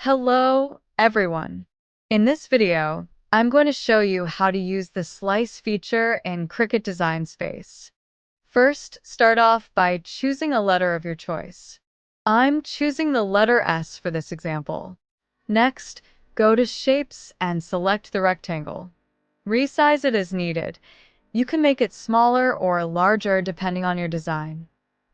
Hello, everyone. In this video, I'm going to show you how to use the slice feature in Cricut Design Space. First, start off by choosing a letter of your choice. I'm choosing the letter S for this example. Next, go to Shapes and select the rectangle. Resize it as needed. You can make it smaller or larger depending on your design.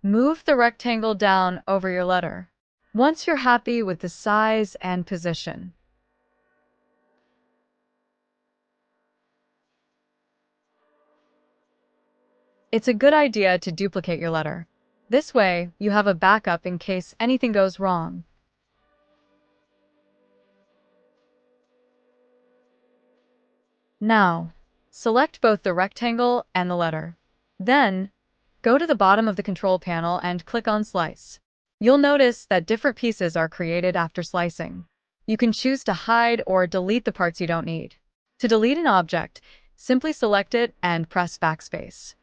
Move the rectangle down over your letter. Once you're happy with the size and position, it's a good idea to duplicate your letter. This way, you have a backup in case anything goes wrong. Now, select both the rectangle and the letter. Then, go to the bottom of the control panel and click on Slice. You'll notice that different pieces are created after slicing. You can choose to hide or delete the parts you don't need. To delete an object, simply select it and press Backspace.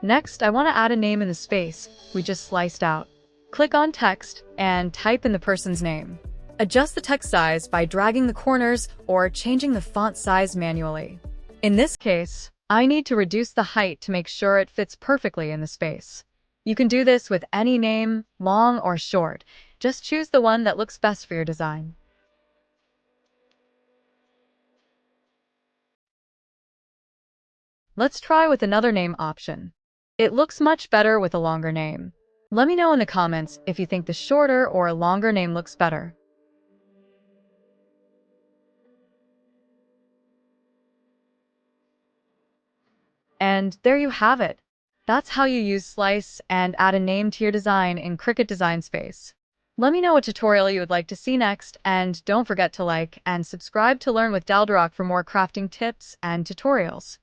Next, I want to add a name in the space we just sliced out. Click on Text and type in the person's name. Adjust the text size by dragging the corners or changing the font size manually. In this case, I need to reduce the height to make sure it fits perfectly in the space. You can do this with any name, long or short. Just choose the one that looks best for your design. Let's try with another name option. It looks much better with a longer name. Let me know in the comments if you think the shorter or longer name looks better. And there you have it. That's how you use Slice and add a name to your design in Cricut Design Space. Let me know what tutorial you would like to see next, and don't forget to like and subscribe to learn with Daldaroc for more crafting tips and tutorials.